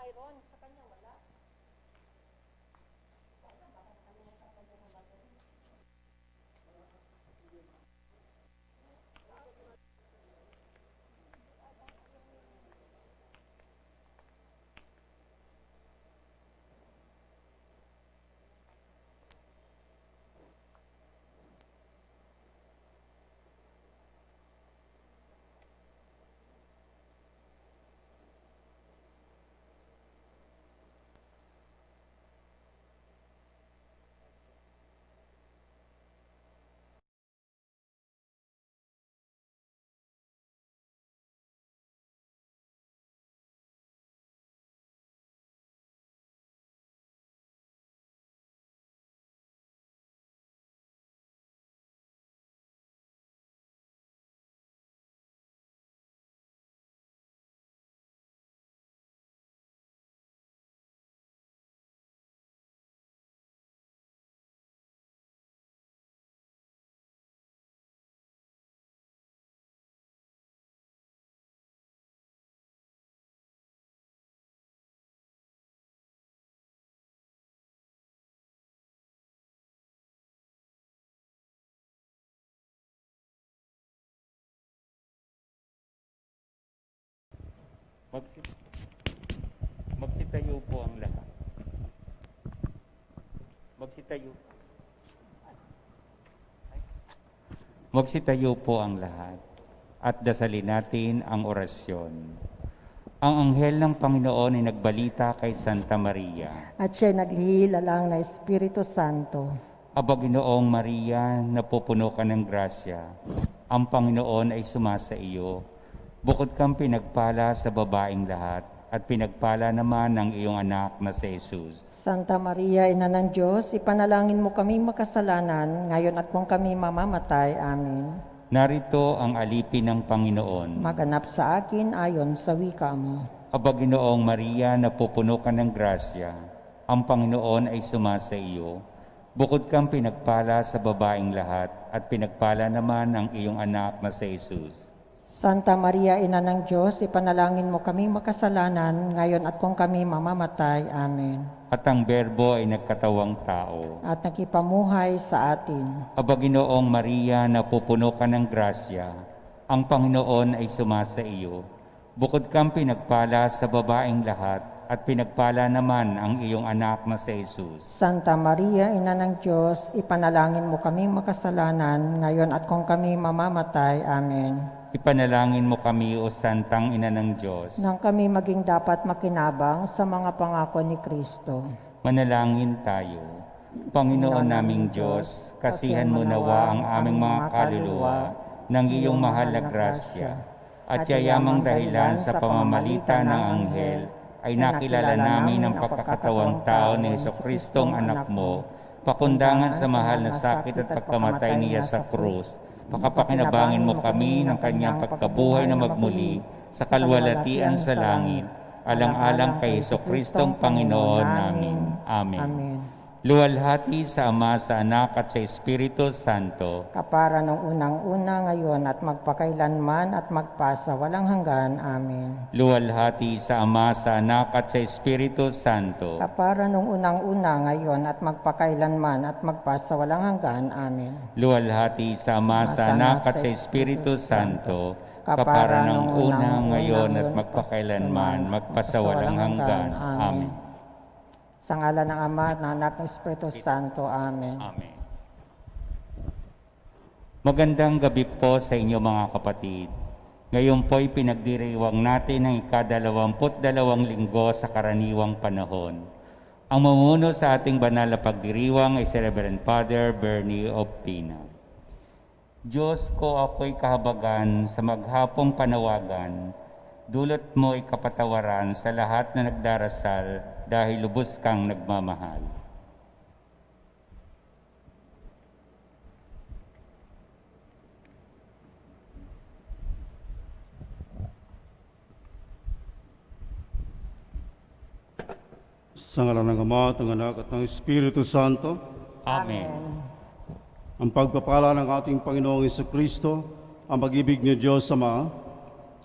mayroon. Sa kanya wala. Magsi- Magsitayo po ang lahat. Magsitayo. Magsitayo po ang lahat at dasalin natin ang orasyon. Ang anghel ng Panginoon ay nagbalita kay Santa Maria. At siya'y naghihilalang na Espiritu Santo. Aba Ginoong Maria, napupuno ka ng grasya. Ang Panginoon ay sumasa iyo. Bukod kang pinagpala sa babaeng lahat, at pinagpala naman ng iyong anak na si Jesus. Santa Maria, Ina ng Diyos, ipanalangin mo kami makasalanan, ngayon at kung kami mamamatay. Amen. Narito ang alipin ng Panginoon. Maganap sa akin ayon sa wika mo. Aba Ginoong Maria, napupuno ka ng grasya. Ang Panginoon ay sumasa iyo. Bukod kang pinagpala sa babaeng lahat, at pinagpala naman ang iyong anak na si Jesus. Santa Maria, Ina ng Diyos, ipanalangin mo kami makasalanan, ngayon at kung kami mamamatay. Amen. At ang Berbo ay nagkatawang tao. At nakipamuhay sa atin. Aba Ginoong Maria, napupuno ka ng grasya. Ang Panginoon ay sumasa iyo. Bukod kang pinagpala sa babaeng lahat, at pinagpala naman ang iyong anak na si Jesus. Santa Maria, Ina ng Diyos, ipanalangin mo kami makasalanan, ngayon at kung kami mamamatay. Amen. Ipanalangin mo kami, O Santang Ina ng Diyos. Nang kami maging dapat makinabang sa mga pangako ni Kristo. Manalangin tayo. Panginoon naming Diyos, kasihan mo nawa ang aming mga kaluluwa ng iyong mahal na grasya, at yayamang dahilan sa pamamagitan ng anghel ay nakilala namin ang pagkakatawang tao ni Jesucristong anak mo, pakundangan sa mahal na sakit at pagkamatay niya sa krus. Pakapakinabangin mo kami ng kanyang pagkabuhay na magmuli sa kalwalatian sa langit, alang-alang kay Jesucristong Panginoon namin. Amen. Amen. Luwalhati sa Ama, sa Anak at sa Espiritu Santo. Kapara nung unang-una ngayon at magpakailanman at magpasa walang hanggan. Amen. Luwalhati sa Ama, sa Anak at sa Espiritu Santo. Kapara nung unang-una ngayon at magpakailanman at magpasa walang hanggan. Amen. Luwalhati sa Ama, sa Anak at sa Espiritu Santo. Kapara ng una ngayon at magpakailanman, magpasawalang hanggan. Amen. Sa ngalan ng Ama at ng Anak ng Espiritu Santo. Amen. Amen. Magandang gabi po sa inyo mga kapatid. Ngayon po'y pinagdiriwang natin ang ika-22 linggo sa karaniwang panahon. Ang mamuno sa ating banal na pagdiriwang ay si Reverend Father Bernie Optina. Diyos ko, ako'y kahabagan sa maghapong panawagan. Dulot mo'y kapatawaran sa lahat na nagdarasal dahil lubos kang nagmamahal. Sa ngalan ng Ama, at ng Anak, at ng Espiritu Santo, Amen. ang pagpapala ng ating Panginoong Jesucristo, ang pag-ibig ni Diyos Ama,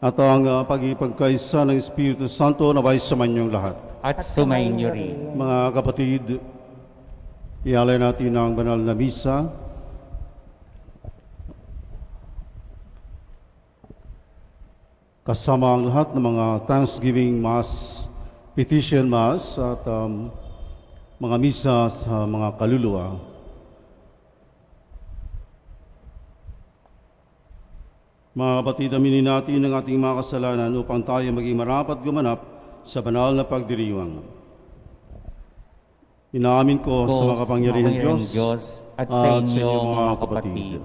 at ang pag-ipagkaisa ng Espiritu Santo na sa manyong lahat. at sumainyo rin. Mga kapatid, ialay natin ang banal na misa. Kasama ang lahat ng mga Thanksgiving Mass, Petition Mass at mga misa sa mga kaluluwa. Mga kapatid, aminin natin ang ating mga kasalanan upang tayo maging marapat gumanap sa banal na pagdiriwang. Inaamin ko sa makapangyarihang Diyos at sa inyo mga kapatid,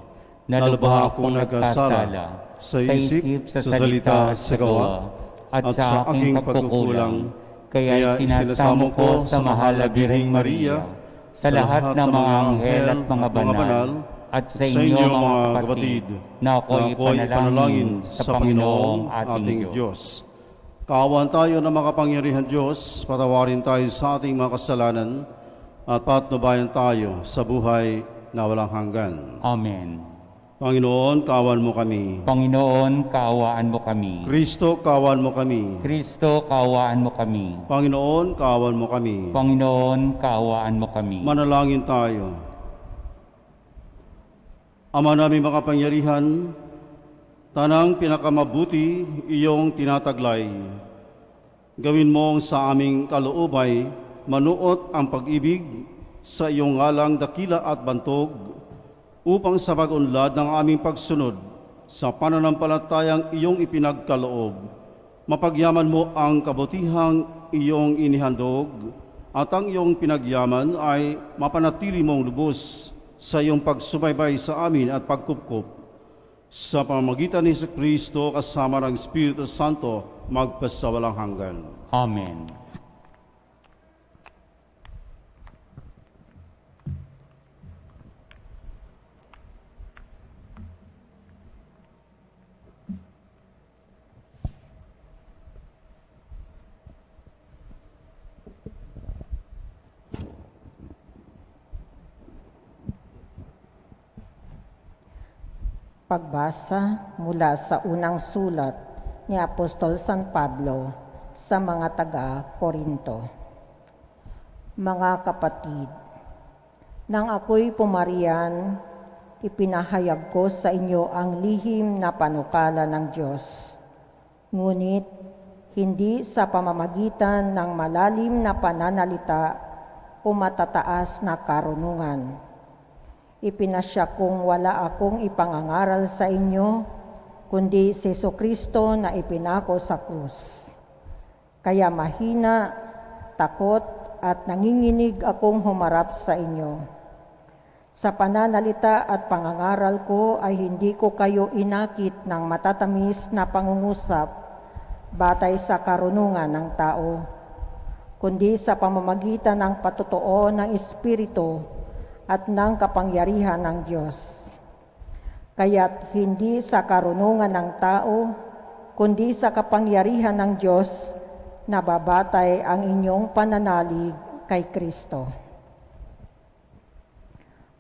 na lubha akong nagkasala sa isip, sa salita at sa gawa, at sa aking pagkukulang, kaya sinasamo ko sa mahal na Birheng Maria, sa lahat ng mga anghel at mga banal, at sa inyo mga kapatid, na ako'y ipanalangin sa Panginoong ating Diyos. Kaawan tayo na makapangyarihan Diyos, patawarin tayo sa ating mga kasalanan, at patnubayan tayo sa buhay na walang hanggan. Amen. Panginoon, kawan mo kami. Panginoon, kaawaan mo kami. Kristo, kawan mo kami. Kristo, kaawaan mo kami. Panginoon, kawan mo kami. Panginoon, kaawaan mo kami. Manalangin tayo. Ama namin makapangyarihan, tanang pinakamabuti iyong tinataglay. Gawin mong sa aming kaloobay, manuot ang pag-ibig sa iyong ngalang dakila at bantog, upang sa pag-unlad ng aming pagsunod sa pananampalatayang iyong ipinagkaloob, mapagyaman mo ang kabutihang iyong inihandog, at ang iyong pinagyaman ay mapanatili mong lubos sa iyong pagsubaybay sa amin at pagkupkup. Sa pamamagitan ni Kristo kasama ng Espiritu Santo, magpasawalang hanggan. Amen. Pagbasa mula sa unang sulat ni Apostol San Pablo sa mga taga-Korinto. Mga kapatid, nang ako'y pumarian, ipinahayag ko sa inyo ang lihim na panukala ng Diyos. Ngunit, hindi sa pamamagitan ng malalim na pananalita o matataas na karunungan. Ipinasya kong wala akong ipangangaral sa inyo, kundi si Jesucristo na ipinako sa krus. Kaya mahina, takot at nanginginig akong humarap sa inyo. Sa pananalita at pangangaral ko ay hindi ko kayo inakit ng matatamis na pangungusap batay sa karunungan ng tao, kundi sa pamamagitan ng patotoo ng Espiritu at ng kapangyarihan ng Diyos. Kaya't hindi sa karunungan ng tao, kundi sa kapangyarihan ng Diyos, nababatay ang inyong pananalig kay Kristo.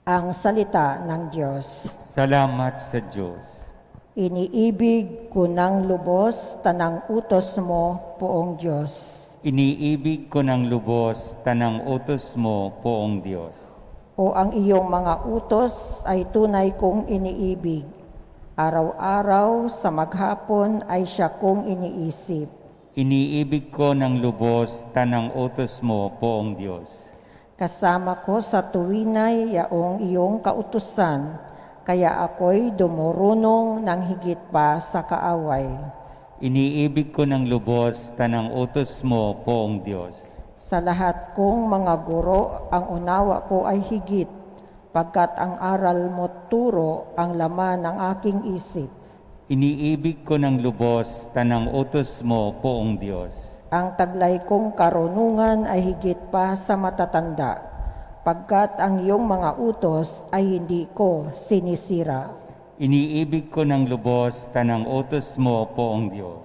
Ang salita ng Diyos. Salamat sa Diyos. Iniibig ko ng lubos tanang utos mo, Poong Diyos. Iniibig ko ng lubos tanang utos mo, Poong Diyos. O ang iyong mga utos ay tunay kong iniibig. Araw-araw sa maghapon ay siya kong iniisip. Iniibig ko ng lubos tanang utos mo, Poong Diyos. Kasama ko sa tuwinay yaong iyong kautusan, kaya ako'y dumurunong ng higit pa sa kaaway. Iniibig ko ng lubos tanang utos mo, Poong Diyos. Sa lahat kong mga guro, ang unawa ko ay higit, pagkat ang aral mo turo ang laman ng aking isip. Iniibig ko ng lubos tanang utos mo, Poong Diyos. Ang taglay kong karunungan ay higit pa sa matatanda, pagkat ang iyong mga utos ay hindi ko sinisira. Iniibig ko ng lubos tanang utos mo, Poong Diyos.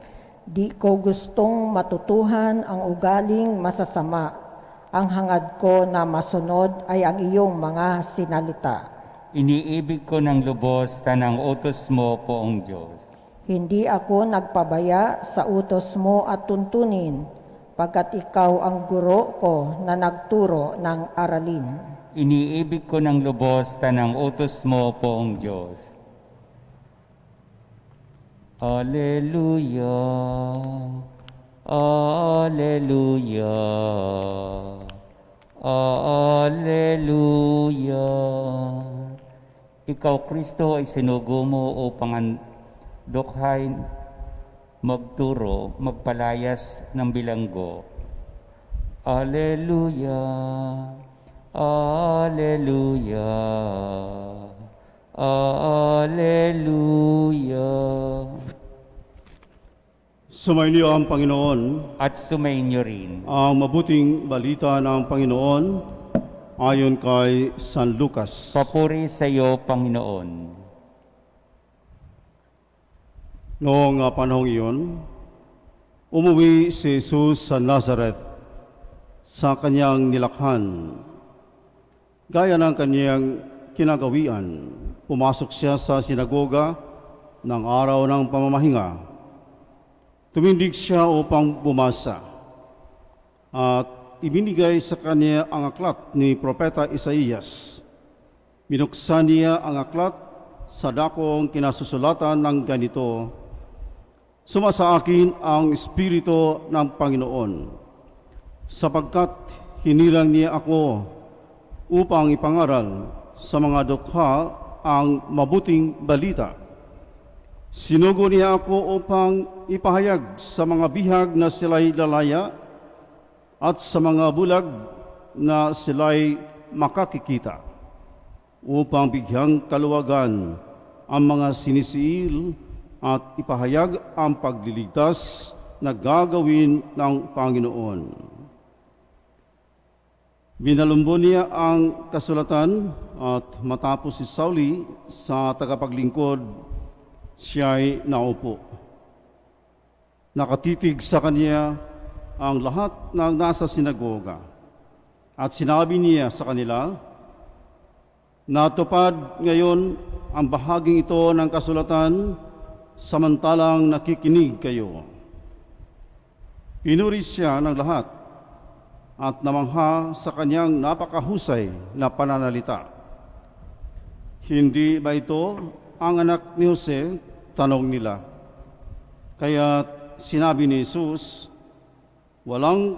Di ko gustong matutuhan ang ugaling masasama. Ang hangad ko na masunod ay ang iyong mga sinalita. Iniibig ko ng lubos tanang utos mo, Poong Diyos. Hindi ako nagpabaya sa utos mo at tuntunin, pagkat ikaw ang guro ko na nagturo ng aralin. Iniibig ko ng lubos tanang utos mo, Poong Diyos. Alleluia, Alleluia, Alleluia. Ikaw, Kristo, ay sinugo mo upang dukhain, magturo, magpalayas ng bilanggo. Alleluia, Alleluia, Alleluia. Sumainyo ang Panginoon. At sumainyo rin. Ang mabuting balita ng Panginoon ayon kay San Lucas. Papuri sa iyo, Panginoon. Noong panahong iyon, umuwi si Jesus sa Nazareth sa kanyang nilakhan. Gaya ng kanyang kinagawian, pumasok siya sa sinagoga ng araw ng pamamahinga. Tumindig siya upang bumasa at ibinigay sa kanya ang aklat ni Propeta Isaías. Binuksan niya ang aklat sa dakong kinasusulatan ng ganito, "Sumasa akin ang Espiritu ng Panginoon, sapagkat hinilang niya ako upang ipangaral sa mga dukha ang mabuting balita. Sinugo niya ako upang ipahayag sa mga bihag na sila'y lalaya at sa mga bulag na sila'y makakikita, upang bigyang kaluwagan ang mga sinisiil at ipahayag ang pagliligtas na gagawin ng Panginoon." Binalumbo niya ang kasulatan at matapos si Sauli sa tagapaglingkod, siya'y naupo. Nakatitig sa kanya ang lahat ng nasa sinagoga at sinabi niya sa kanila, "Natupad ngayon ang bahaging ito ng kasulatan samantalang nakikinig kayo." Pinuri siya ng lahat at namangha sa kanyang napakahusay na pananalita. "Hindi ba ito ang anak ni Jose?" tanong nila. Kaya sinabi ni Jesus, "Walang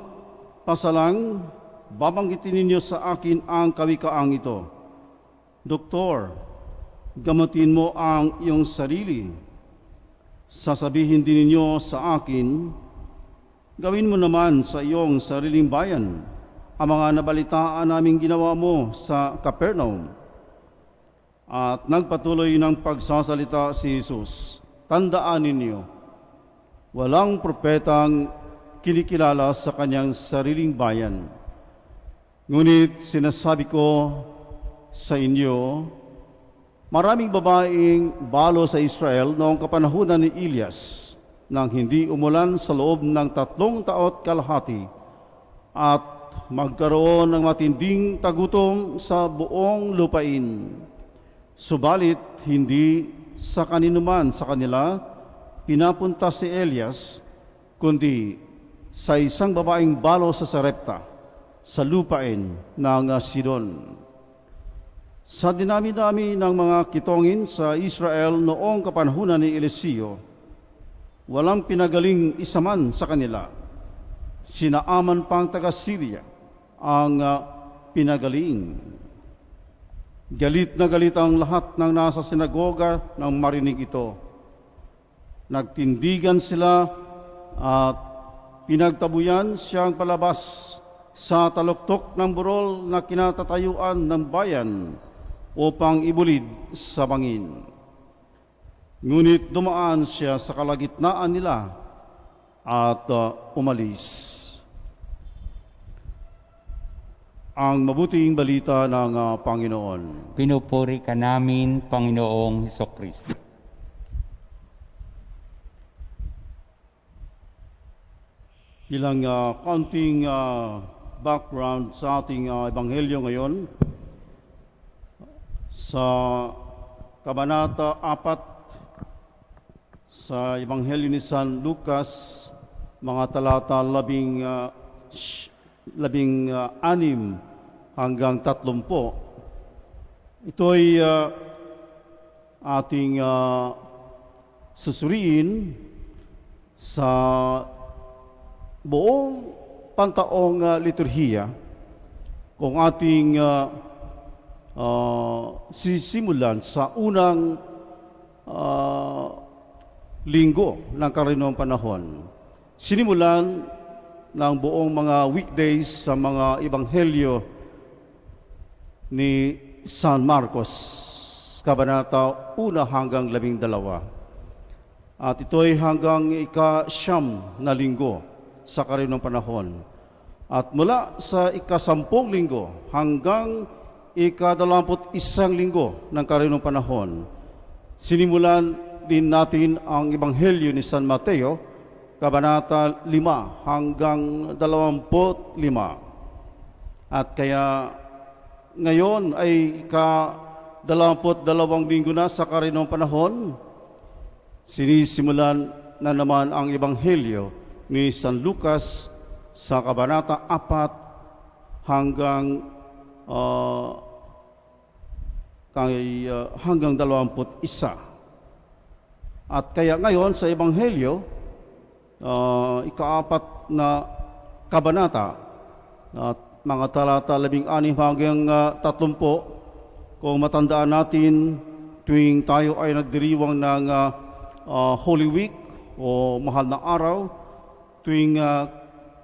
pasalang babanggitin ninyo sa akin ang kawikaang ito. Doktor, gamutin mo ang iyong sarili. Sasabihin din ninyo sa akin, gawin mo naman sa iyong sariling bayan ang mga nabalitaan naming ginawa mo sa Capernaum." At nagpatuloy ng pagsasalita si Jesus, "Tandaan ninyo, walang propetang kinikilala sa kanyang sariling bayan. Ngunit sinasabi ko sa inyo, maraming babaeng balo sa Israel noong kapanahunan ni Elias nang hindi umulan sa loob ng 3 taon kalahati at magkaroon ng matinding tagutom sa buong lupain. Subalit hindi sa kaninuman sa kanila pinapunta si Elias, kundi sa isang babaeng balo sa Sarepta, sa lupain ng Sidon." Sa dinami-dami ng mga kitongin sa Israel noong kapanahunan ni Eliseo, walang pinagaling isa man sa kanila. Sina Aman pang taga-Syria ang pinagaling. Galit na galit ang lahat ng nasa sinagoga nang marinig ito. Nagtindigan sila at pinagtabuyan siyang palabas sa taluktok ng burol na kinatatayuan ng bayan upang ibulid sa bangin. Ngunit dumaan siya sa kalagitnaan nila at umalis. Ang mabuting balita ng Panginoon. Pinupuri ka namin, Panginoong Hesukristo. Ilang kaunting background sa ating ebanghelyo ngayon. Sa Kabanata 4 sa Ebanghelyo ni San Lucas, mga talata 16 hanggang 30. Ito'y ating susuriin sa buong pantaong liturhiya kung ating sisimulan sa unang linggo ng karaniwang panahon. Sinimulan ng buong mga weekdays sa mga ebanghelyo ni San Marcos, Kabanata 1 hanggang 12. At ito'y hanggang ika-siyam na linggo sa karaniwang panahon. At mula sa ika-10 linggo hanggang ika-21 linggo ng karaniwang panahon, sinimulan din natin ang ebanghelyo ni San Mateo, Kabanata 5 hanggang 25. At kaya ngayon ay ika-22 linggo na sa karaniwang panahon, sinisimulan na naman ang ebanghelyo ni San Lucas sa Kabanata 4 hanggang hanggang 21. At kaya ngayon sa ebanghelyo, ika-4 na kabanata at mga talata 16 hanggang 30, kung matandaan natin tuwing tayo ay nagdiriwang ng Holy Week o mahal na araw, tuwing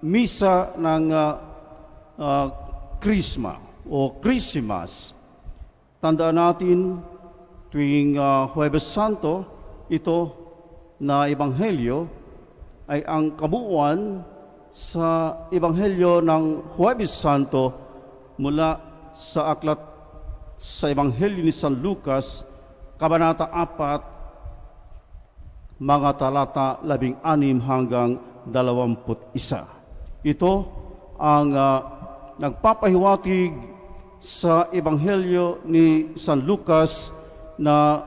misa ng Krisma o Christmas, tandaan natin tuwing Huwebes Santo, ito na ebanghelyo ay ang kabuuan sa ebanghelyo ng Huwebes Santo mula sa aklat sa ebanghelyo ni San Lucas, Kabanata 4, mga talata 16 hanggang 21. Ito ang nagpapahiwatig sa ebanghelyo ni San Lucas na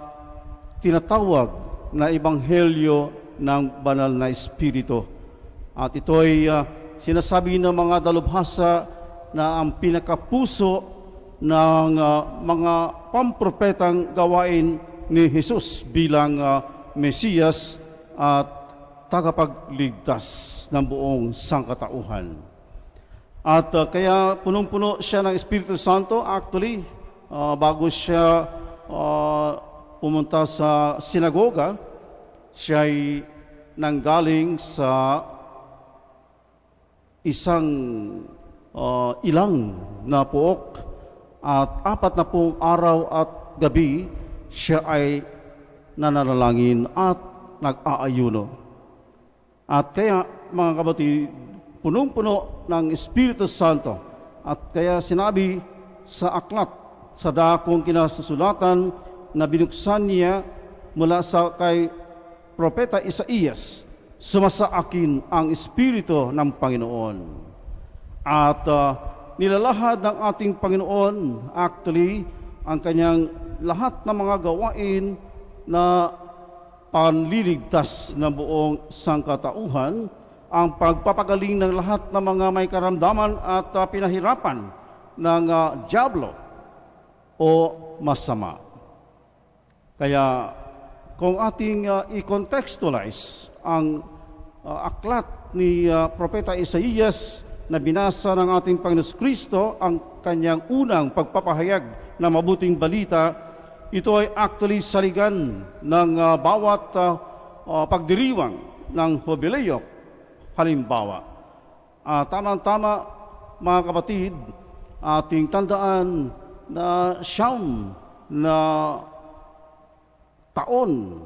tinatawag na ebanghelyo ng banal na Espiritu. At ito'y sinasabi ng mga dalubhasa na ang pinakapuso ng mga pampropetang gawain ni Jesus bilang Mesiyas at tagapagligtas ng buong sangkatauhan. At kaya punong-puno siya ng Espiritu Santo. Actually, bago siya pumunta sa sinagoga, siya'y nanggaling sa isang ilang na puok at 40 araw at gabi siya ay nananalangin at nag-aayuno. At kaya mga kapatid, punong-puno ng Espiritu Santo. At kaya sinabi sa aklat, sa dakong kinasusulatan na binuksan niya mula sa kay Propeta Isaías, sumasa-akin ang Espiritu ng Panginoon. At nilalahad ng ating Panginoon, actually, ang kanyang lahat ng mga gawain na panliligtas ng buong sangkatauhan, ang pagpapagaling ng lahat ng mga may karamdaman at pinahirapan ng dyablo o masama. Kaya kung ating i-contextualize ang aklat ni Propeta Isaías na binasa ng ating Panginoon Kristo, ang kanyang unang pagpapahayag na mabuting balita, ito ay actually saligan ng bawat pagdiriwang ng Jubileo. Halimbawa, tamang-tama mga kapatid, ating tandaan na siyam na taon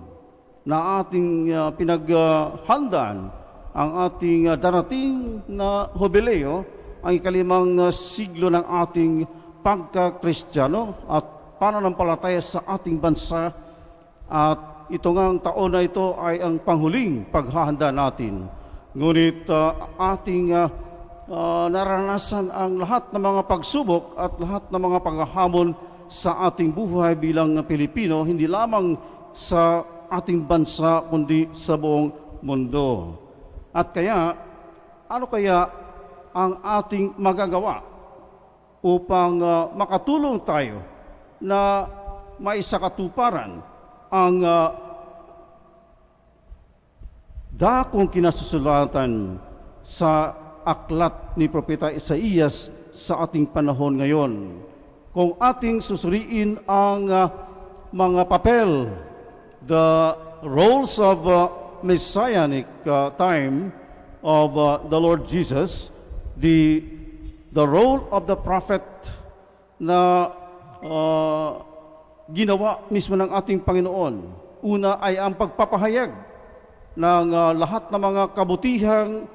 na ating pinaghandaan ang ating darating na Jubileo, ang ika-5 siglo ng ating pagka-Kristiyano at pananampalataya sa ating bansa. At ito ngang taon na ito ay ang panghuling paghahanda natin. Ngunit ating naranasan ang lahat ng mga pagsubok at lahat ng mga paghahamon sa ating buhay bilang Pilipino, hindi lamang sa ating bansa kundi sa buong mundo. At kaya, ano kaya ang ating magagawa upang makatulong tayo na maisakatuparan ang dakong kinasusulatan sa aklat ni Propeta Isaías sa ating panahon ngayon. Kung ating susuriin ang mga papel, the roles of Messianic time of the Lord Jesus, the role of the prophet na ginawa mismo ng ating Panginoon. Una ay ang pagpapahayag ng lahat ng mga kabutihang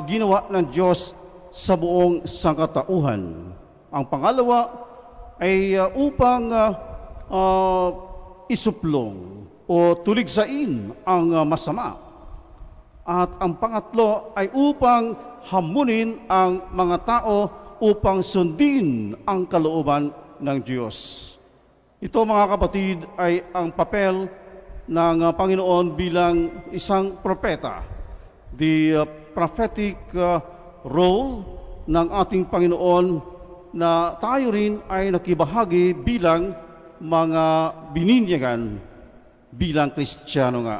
ginawa ng Diyos sa buong sangkatauhan. Ang pangalawa ay upang isuplong o tuligsain ang masama. At ang pangatlo ay upang hamunin ang mga tao upang sundin ang kalooban ng Diyos. Ito mga kapatid ay ang papel ng Panginoon bilang isang propeta. The prophetic role ng ating Panginoon na tayo rin ay nakibahagi bilang mga bininyagan bilang Kristiyano nga.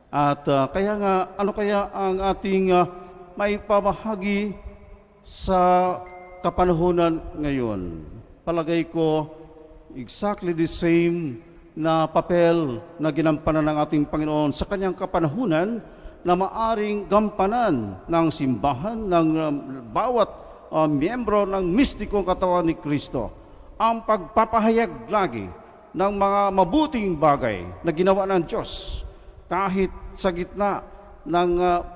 At kaya nga, ano kaya ang ating maipabahagi sa kapanahunan ngayon? Palagay ko, exactly the same na papel na ginampanan ng ating Panginoon sa kanyang kapanahunan na maaring gampanan ng simbahan, ng bawat miyembro ng mistikong katawan ni Kristo. Ang pagpapahayag lagi ng mga mabuting bagay na ginawa ng Diyos kahit sa gitna ng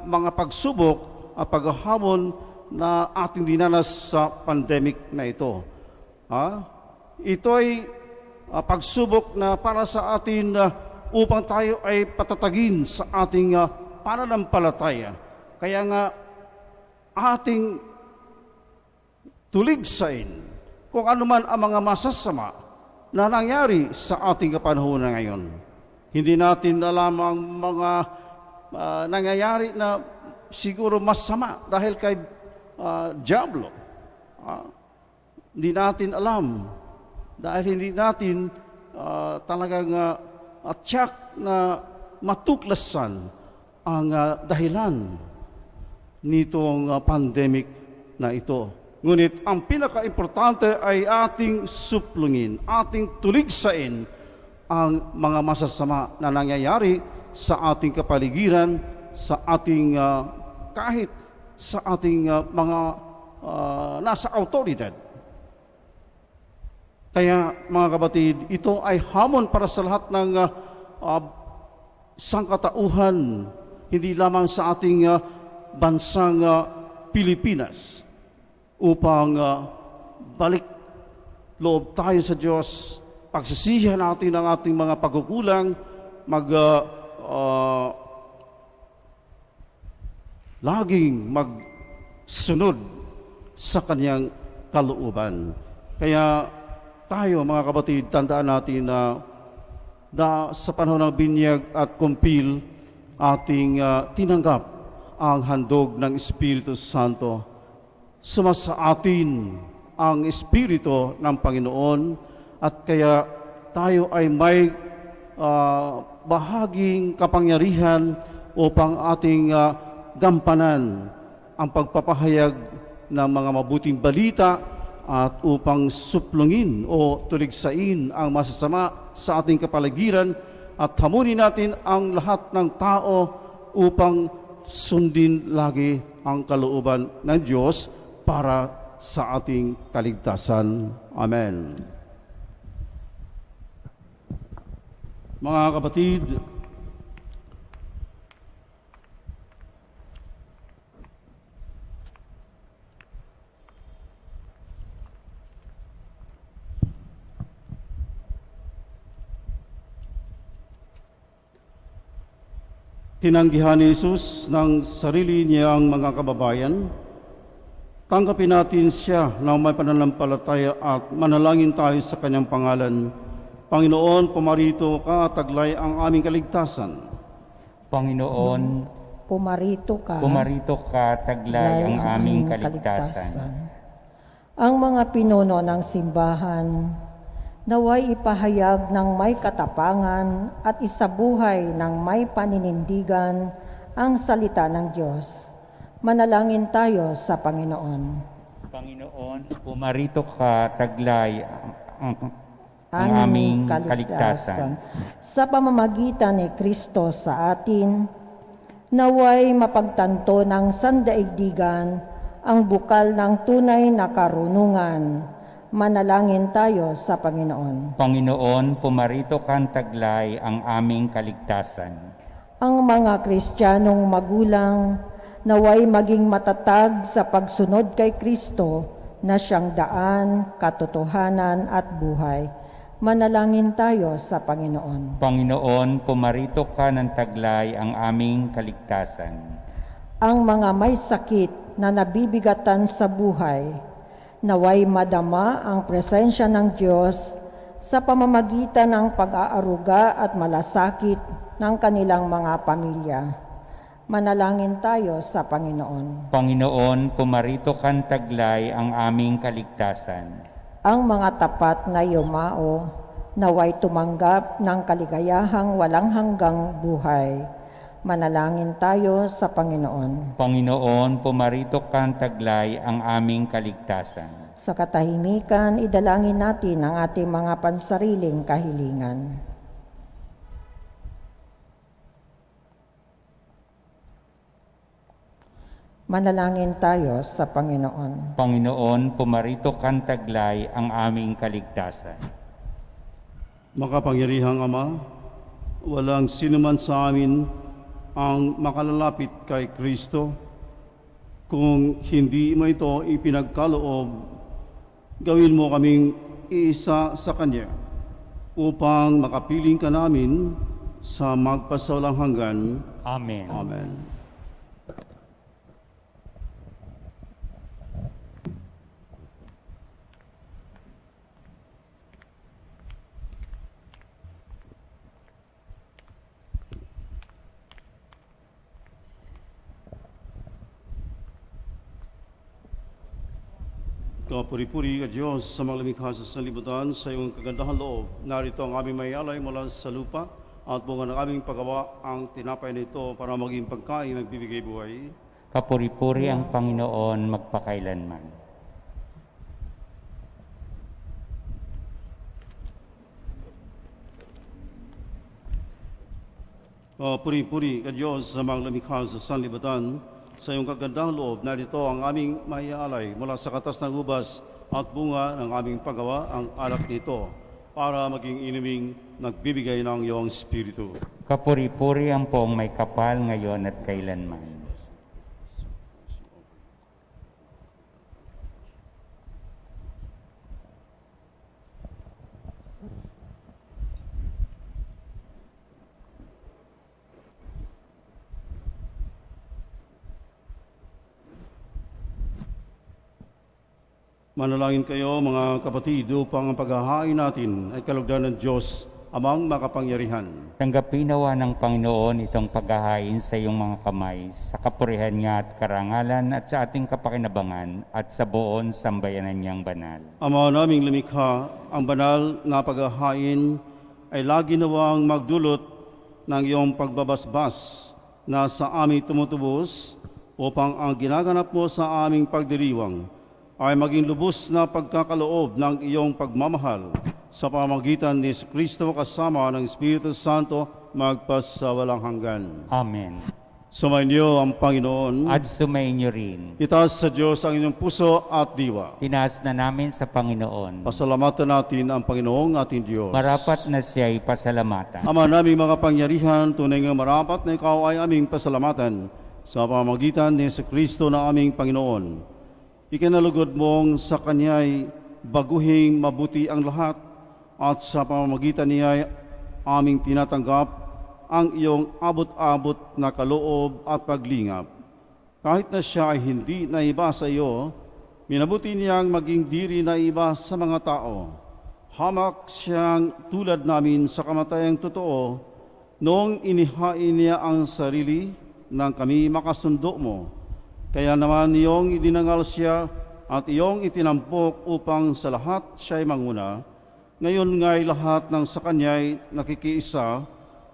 mga pagsubok at paghahamon na ating dinanas sa pandemic na ito. Ito ay pagsubok na para sa atin upang tayo ay patatagin sa ating pananampalataya. Kaya nga ating tuligsain kung ano man ang mga masasama na nangyari sa ating kapanahunan ngayon. Hindi natin alam ang mga nangyayari na siguro masama dahil kay Diablo. Hindi natin alam dahil hindi natin talagang tiyak na matuklasan ang dahilan nitong pandemic na ito. Ngunit ang pinaka-importante ay ating suplungin, ating tuligsain ang mga masasama na nangyayari sa ating kapaligiran, sa ating kahit sa ating mga nasa autoridad. Kaya mga kapatid, ito ay hamon para sa lahat ng sangkatauhan, hindi lamang sa ating bansang Pilipinas, upang balik loob tayo sa Diyos, pagsisihan natin ang ating mga pagkukulang, laging magsunod sa Kanyang kalooban. Kaya tayo mga kapatid, tandaan natin na sa panahon ng binyag at kumpil, ating tinanggap ang handog ng Espiritu Santo. Sumasa atin ang Espiritu ng Panginoon at kaya tayo ay may bahaging kapangyarihan upang ating gampanan ang pagpapahayag ng mga mabuting balita at upang suplungin o tuligsain ang masasama sa ating kapaligiran at hamunin natin ang lahat ng tao upang sundin lagi ang kalooban ng Diyos para sa ating kaligtasan. Amen. Mga kapatid, tinanggihan ni Jesus ng sarili niyang mga kababayan. Tanggapin natin siya ng may pananampalataya at manalangin tayo sa kanyang pangalan. Panginoon, pumarito ka at taglay ang aming kaligtasan. Panginoon, Pumarito ka, taglay ang aming kaligtasan. Ang mga pinuno ng simbahan, naway ipahayag ng may katapangan at isabuhay ng may paninindigan ang salita ng Diyos. Manalangin tayo sa Panginoon. Panginoon, pumarito ka, taglay ang aming kaligtasan. Sa pamamagitan ni Kristo sa atin, naway mapagtanto ng sandaigdigan ang bukal ng tunay na karunungan. Manalangin tayo sa Panginoon. Panginoon, pumarito kang taglay ang aming kaligtasan. Ang mga Kristiyanong magulang naway maging matatag sa pagsunod kay Kristo na siyang daan, katotohanan at buhay. Manalangin tayo sa Panginoon. Panginoon, pumarito ka ng taglay ang aming kaligtasan. Ang mga may sakit na nabibigatan sa buhay, naway madama ang presensya ng Diyos sa pamamagitan ng pag-aaruga at malasakit ng kanilang mga pamilya. Manalangin tayo sa Panginoon. Panginoon, pumarito kang taglay ang aming kaligtasan. Ang mga tapat na yumao, naway tumanggap ng kaligayahang walang hanggang buhay. Manalangin tayo sa Panginoon. Panginoon, pumarito kang taglay ang aming kaligtasan. Sa katahimikan, idalangin natin ang ating mga pansariling kahilingan. Manalangin tayo sa Panginoon. Panginoon, pumarito kang taglay ang aming kaligtasan. Makapangyarihang Ama, walang sinuman sa amin ang makalalapit kay Kristo kung hindi mo ito ipinagkaloob. Gawin mo kaming iisa sa Kanya upang makapiling ka namin sa magpasawalang hanggan. Amen. Amen. Kapuri-puri ka Diyos sa mga lumikha sa sanlibutan, sa iyong kagandahan loob. Narito ang aming mayalay mula sa lupa at bunga ng aming paggawa ang tinapay nito para maging pagkain ng bibigay buhay. Kapuri-puri ang Panginoon magpakailanman. Puri-puri ka Diyos sa mga lumikha sa sanlibutan, sa iyong kagandang loob, narito ang aming maialay mula sa katas ng ubas at bunga ng aming paggawa ang alak nito para maging inuming nagbibigay ng iyong Espiritu. Kapuri-puri ang pong may kapal ngayon at kailanman. Manalangin kayo mga kapatid upang ang paghahain natin ay kalugdan ng Diyos amang makapangyarihan. Tanggapin nawa ng Panginoon itong paghahain sa iyong mga kamay, sa kapurihan niya at karangalan at sa ating kapakinabangan at sa buong sambayanan niyang banal. Ama naming lumikha, ang banal na paghahain ay lagi nawang magdulot ng iyong pagbabasbas na sa aming tumutubos upang ang ginaganap mo sa aming pagdiriwang ay maging lubos na pagkakaloob ng iyong pagmamahal sa pamamagitan ni Kristo kasama ng Espiritu Santo magpasawalang hanggan. Amen. Sumainyo ang Panginoon. At sumainyo rin. Itaas sa Diyos ang inyong puso at diwa. Tinaas na namin sa Panginoon. Pasalamatan natin ang Panginoong ating Diyos. Marapat na siya'y pasalamatan. Ama naming mga pangyarihan, tunay nga marapat na ikaw ay aming pasalamatan sa pamamagitan ni Kristo na aming Panginoon. Ikinalugod mong sa Kanya'y baguhing mabuti ang lahat at sa pamamagitan niya'y aming tinatanggap ang iyong abot-abot na kaloob at paglingap. Kahit na siya ay hindi naiba sa iyo, minabuti niyang maging diri na iba sa mga tao. Hamak siyang tulad namin sa kamatayang totoo, noong inihain niya ang sarili nang kami makasundo mo. Kaya naman iyong idinangal siya at iyong itinampok upang sa lahat siya'y manguna. Ngayon nga'y lahat ng sa kanya'y nakikiisa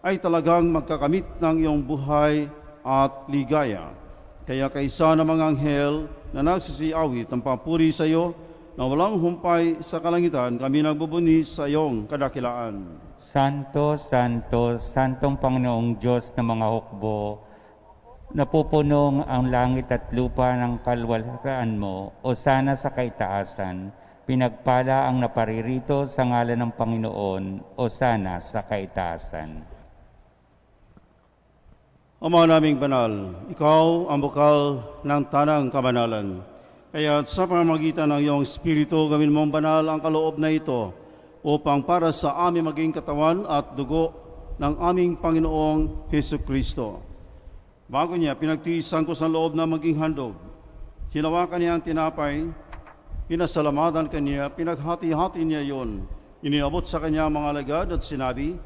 ay talagang magkakamit ng iyong buhay at ligaya. Kaya kaisa ng mga anghel na nagsisiawit ang papuri sa iyo na walang humpay sa kalangitan, kami nagbubuni sa iyong kadakilaan. Santo, Santo, Santong Panginoong Diyos ng mga hukbo, napupunong ang langit at lupa ng kalwalhatian mo, o sana sa kaitaasan, pinagpala ang naparirito sa ngalan ng Panginoon, o sana sa kaitaasan. Ama naming banal, ikaw ang bukal ng tanang kabanalan. Kaya sa pamamagitan ng iyong Espiritu, gawin mong banal ang kaloob na ito upang para sa aming maging katawan at dugo ng aming Panginoong Hesukristo. Bago niya, pinagtiisan ko sa loob na maging handog. Hinawakan niya ang tinapay, pinasalamatan kaniya, pinaghati-hati niya yon. Iniabot sa kanya ang mga alagad at sinabi,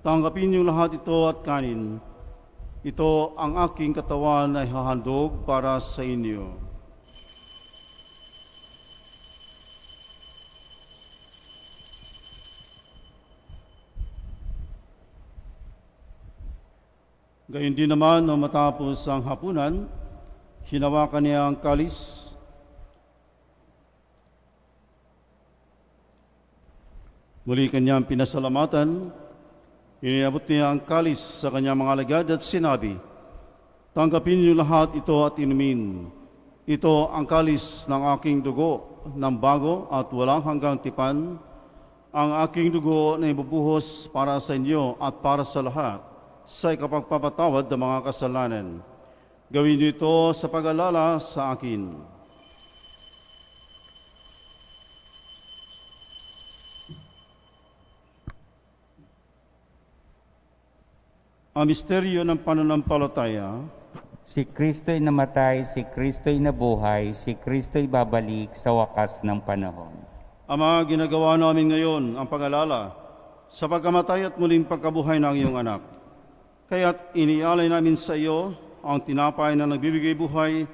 tanggapin niyo lahat ito at kanin. Ito ang aking katawan na ihahandog para sa inyo. Gayon din naman, nang matapos ang hapunan, hinawakan niya ang kalis, muli kanyang pinasalamatan, iniabot niya ang kalis sa kanyang mga alagad at sinabi, tanggapin niyo lahat ito at inumin. Ito ang kalis ng aking dugo ng bago at walang hanggang tipan, ang aking dugo na ibubuhos para sa inyo at para sa lahat, sa ikapagpapatawad ng mga kasalanan. Gawin niyo ito sa pag-alala sa akin. Ang misteryo ng pananampalataya. Si Kristo'y namatay, si Kristo'y nabuhay, si Kristo'y babalik sa wakas ng panahon. Ama, ginagawa namin ngayon ang pag-alala sa pagkamatay at muling pagkabuhay ng iyong anak. Kaya't inialay namin sa iyo ang tinapay na nagbibigay buhay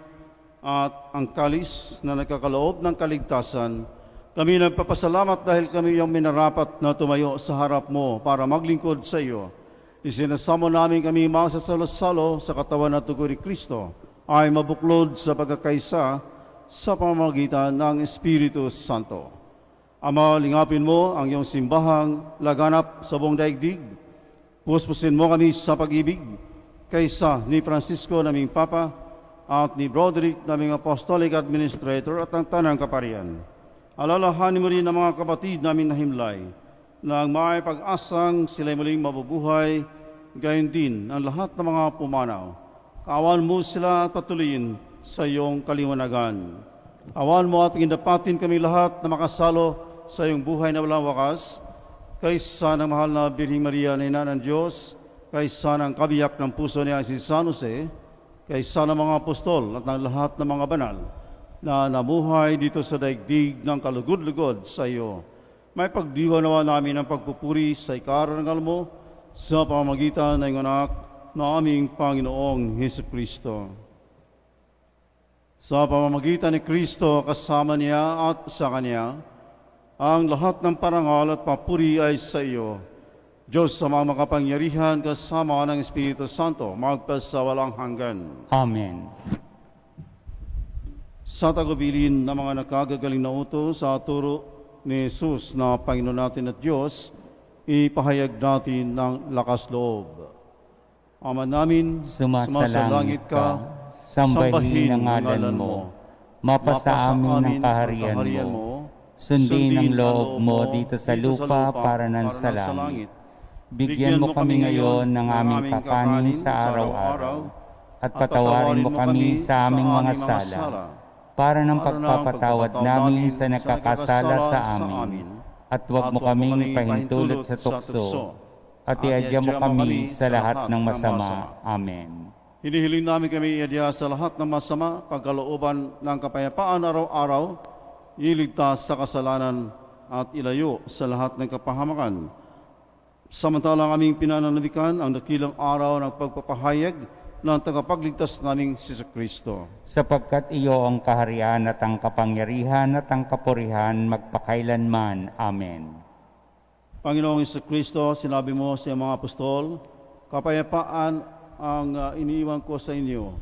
at ang kalis na nagkakaloob ng kaligtasan. Kami nagpapasalamat dahil kami yung minarapat na tumayo sa harap mo para maglingkod sa iyo. Isinasamo namin kami magsasalo-salo sa katawan at dugo ni Kristo ay mabuklod sa pagkakaisa sa pamamagitan ng Espiritu Santo. Ama, lingapin mo ang iyong simbahang laganap sa buong daigdig. Puspusin mo kami sa pag-ibig kaysa ni Francisco naming Papa at ni Broderick naming Apostolic Administrator at ang Tanang Kaparian. Alalahanin mo rin ang mga kapatid namin na himlay na ang may pag-asang sila'y muling mabubuhay, gayon din ang lahat ng mga pumanaw. Kaawan mo sila at patuloyin sa iyong kaliwanagan. Awan mo at gindapatin kami lahat na makasalo sa iyong buhay na walang wakas, kaysa ng mahal na Birhing Maria na Ina ng Diyos, kaysa ng kabiyak ng puso niya si San Jose, kaysa ng mga apostol at ng lahat ng mga banal na namuhay dito sa daigdig ng kalugod-lugod sa iyo. May pagdiwa nawa namin ang pagpupuri sa ikarangal mo sa pamamagitan ng anak na aming Panginoong Hesukristo. Sa pamamagitan ni Kristo, kasama niya at sa Kanya, ang lahat ng parangal at papuri ay sa iyo. Diyos sa mga makapangyarihan, kasama ng Espiritu Santo, magpasawalang hanggan. Amen. Sa tagubilin ng mga nakagagaling na utos sa turo ni Jesus na Panginoon natin at Diyos, ipahayag natin ng lakas loob. Ama namin, Sumasalangit ka, sambahin ang ngalan mo, mapasa amin ang kaharian mo, sundin ang loob mo dito sa lupa para ng sa langit. Bigyan mo kami ngayon ng aming kakanin sa araw-araw, at patawarin mo kami sa aming mga sala, para ng pagpapatawad namin sa nakakasala sa amin. At huwag mo kaming ipahintulot sa tukso, at iadya mo kami sa lahat ng masama. Amen. Hinihiling namin kami iadya sa lahat ng masama, pagkalooban ng kapayapaan araw-araw, iligtas sa kasalanan at ilayo sa lahat ng kapahamakan. Samantalang aming pinananabikan ang dakilang araw ng pagpapahayag ng tagapagligtas naming si Kristo. Sapagkat iyo ang kaharian at ang kapangyarihan at ang kapurihan magpakailanman. Amen. Panginoong Kristo, sinabi mo sa iyong mga apostol, kapayapaan ang iniiwan ko sa inyo.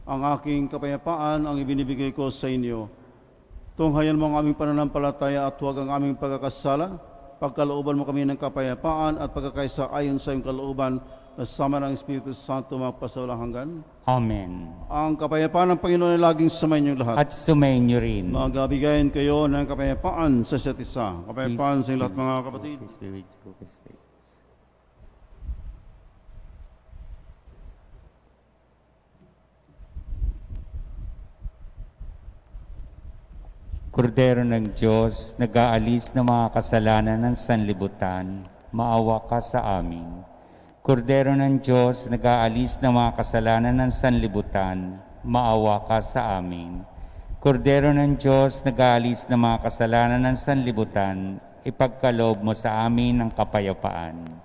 Ang aking kapayapaan ang ibinibigay ko sa inyo. Tunghayan mo ang aming pananampalataya at huwag ang aming pagkakasala. Pagkalooban mo kami ng kapayapaan at pagkakaisa ayon sa iyong kalooban, kasama ng Espiritu Santo magpasawalang hanggan. Amen. Ang kapayapaan ng Panginoon ay laging sumayin niyo lahat. At sumainyo rin. Magabigayin kayo ng kapayapaan sa isa't isa. Kapayapaan sa inyong lahat, mga kapatid. Peace be with you. Peace be with you. Kordero ng Diyos, nag-aalis ng mga kasalanan ng sanlibutan, maawa ka sa amin. Kordero ng Diyos, nag-aalis ng mga kasalanan ng sanlibutan, maawa ka sa amin. Kordero ng Diyos, nag-aalis ng mga kasalanan ng sanlibutan, ipagkaloob mo sa amin ang kapayapaan.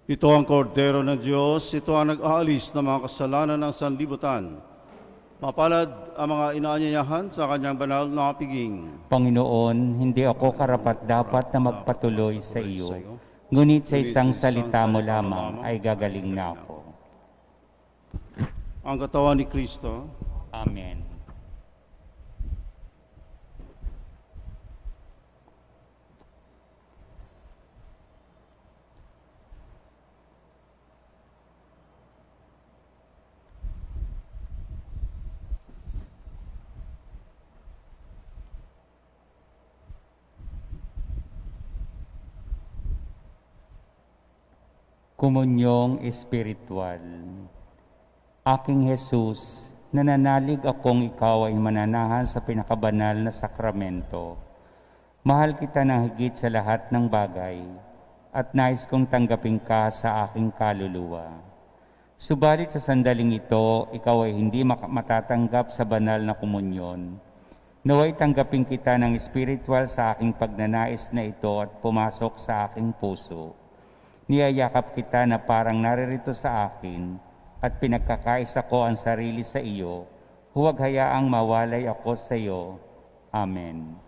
Ito ang kordero ng Diyos, ito ang nag-aalis ng mga kasalanan ng sanlibutan. Mapalad ang mga inaanyayahan sa kanyang banal na piging. Panginoon, hindi ako karapat-dapat na magpatuloy sa iyo, ngunit sa isang salita mo lamang ay gagaling na ako. Ang katawan ni Kristo. Amen. Komunyong Espiritual. Aking Jesus, nananalig akong ikaw ay mananahan sa pinakabanal na sakramento. Mahal kita ng higit sa lahat ng bagay at nais kong tanggapin ka sa aking kaluluwa. Subalit sa sandaling ito, ikaw ay hindi matatanggap sa banal na komunyon. Naway tanggapin kita ng espiritual sa aking pagnanais na ito at pumasok sa aking puso. Niyayakap kita na parang naririto sa akin at pinagkakaisa ko ang sarili sa iyo. Huwag hayaang mawalay ako sa iyo. Amen.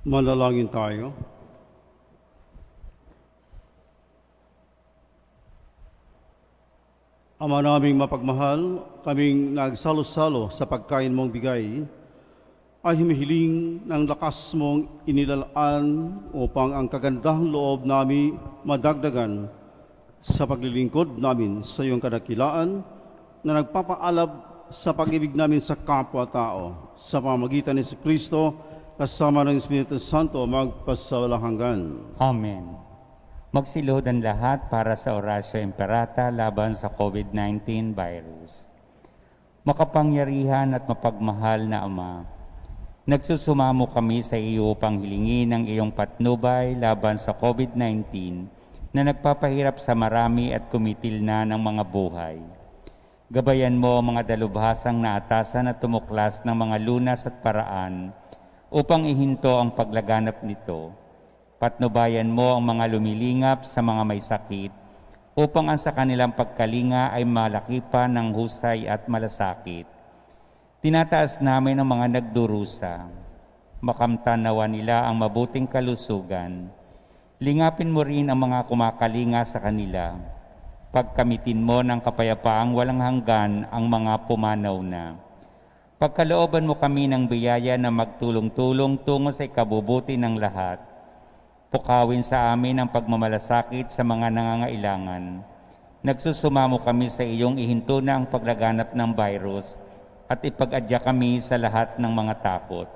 Manalangin tayo. Ama naming mapagmahal, kaming nagsalo-salo sa pagkain mong bigay, ay himihiling ng lakas mong inilalaan upang ang kagandahang loob namin madagdagan sa paglilingkod namin sa iyong kadakilaan na nagpapaalab sa pag-ibig namin sa kapwa-tao sa pamamagitan ni Kristo kasama ng Espiritu Santo magpasawalang hanggan. Amen. Magsilod ang lahat para sa Orasyo Imperata laban sa COVID-19 virus. Makapangyarihan at mapagmahal na Ama, nagsusumamo kami sa iyo upang hilingin ang iyong patnubay laban sa COVID-19 na nagpapahirap sa marami at kumitil na ng mga buhay. Gabayan mo ang mga dalubhasang naatasan at tumuklas ng mga lunas at paraan upang ihinto ang paglaganap nito. Patnubayan mo ang mga lumilingap sa mga may sakit upang ang sa kanilang pagkalinga ay malaki pa ng husay at malasakit. Tinataas namin ang mga nagdurusa. Makamtan nawa nila ang mabuting kalusugan. Lingapin mo rin ang mga kumakalinga sa kanila. Pagkamitin mo ng kapayapaang walang hanggan ang mga pumanaw na. Pagkalooban mo kami ng biyaya na magtulong-tulong tungo sa ikabubuti ng lahat. Pukawin sa amin ang pagmamalasakit sa mga nangangailangan. Nagsusumamo kami sa iyong ihinto na ang paglaganap ng virus at ipag-adya kami sa lahat ng mga takot.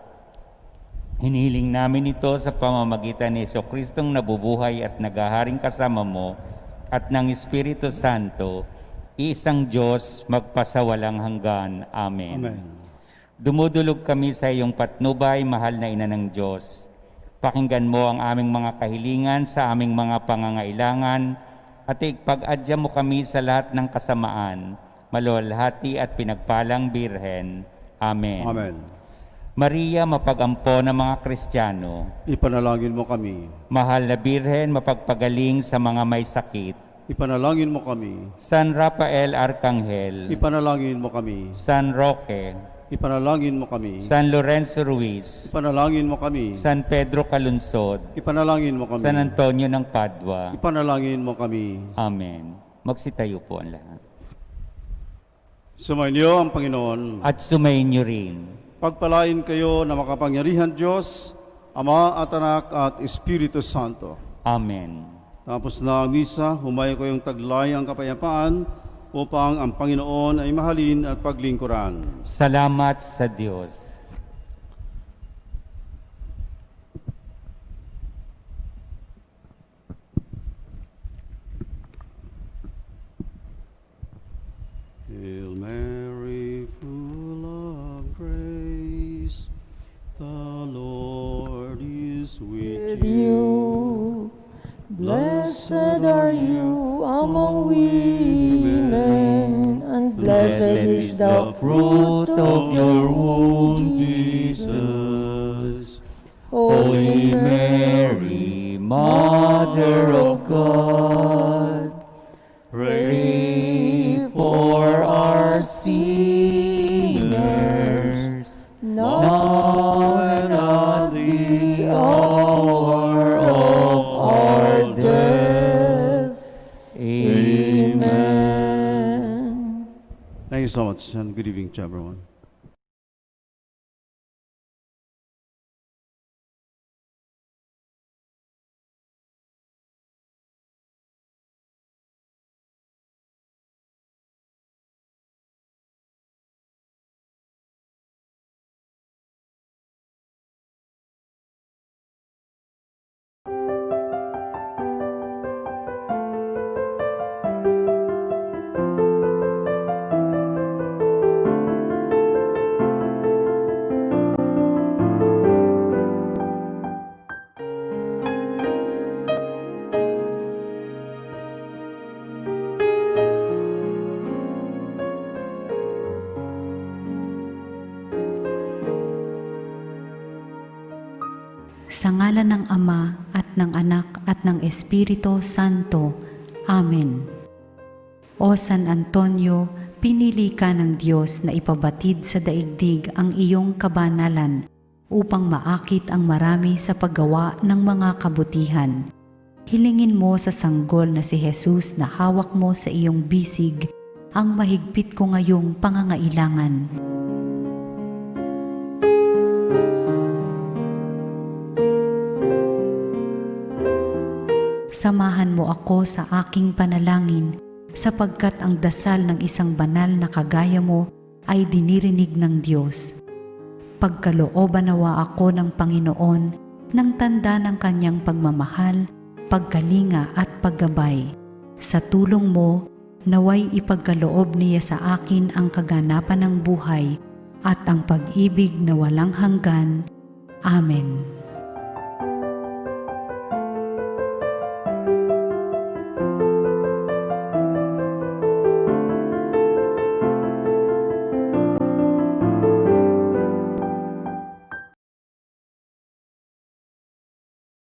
Hinihiling namin ito sa pamamagitan ni Jesucristong nabubuhay at naghaharing kasama mo at ng Espiritu Santo, iisang Diyos magpasawalang hanggan. Amen. Amen. Dumudulog kami sa iyong patnubay, mahal na Ina ng Diyos. Pakinggan mo ang aming mga kahilingan sa aming mga pangangailangan at ipag-adya mo kami sa lahat ng kasamaan, maluwalhati at pinagpalang Birhen. Amen. Amen. Maria, mapagampo ng mga Kristiyano. Ipanalangin mo kami. Mahal na Birhen, mapagpagaling sa mga may sakit. Ipanalangin mo kami. San Rafael Arcangel. Ipanalangin mo kami. San Roque. Ipanalangin mo kami. San Lorenzo Ruiz. Ipanalangin mo kami. San Pedro Calunsod. Ipanalangin mo kami. San Antonio ng Padua. Ipanalangin mo kami. Amen. Magsitayo po ang lahat. Sumainyo ang Panginoon. At sumayin niyo rin. Pagpalain kayo na makapangyarihan Diyos, Ama at Anak at Espiritu Santo. Amen. Tapos na ang misa, humayo ko yung taglay ang kapayapaan upang ang Panginoon ay mahalin at paglingkuran. Salamat sa Diyos. Hail Mary, full of grace, the Lord is with With you, blessed are you among women, and blessed is the fruit of your womb, Jesus. Holy Mary, Mother of God, pray for our sinners, now and at the hour of our death. Amen. Thank you so much, and good evening to everyone. Sa ngalan ng Ama at ng Anak at ng Espiritu Santo. Amen. O San Antonio, pinili ka ng Diyos na ipabatid sa daigdig ang iyong kabanalan upang maakit ang marami sa paggawa ng mga kabutihan. Hilingin mo sa sanggol na si Jesus na hawak mo sa iyong bisig ang mahigpit ko ngayong pangangailangan. Samahan mo ako sa aking panalangin sapagkat ang dasal ng isang banal na kagaya mo ay dinirinig ng Diyos. Pagkalooban nawa ako ng Panginoon ng tanda ng kanyang pagmamahal, pagkalinga at paggabay. Sa tulong mo, naway ipagkaloob niya sa akin ang kaganapan ng buhay at ang pag-ibig na walang hanggan. Amen.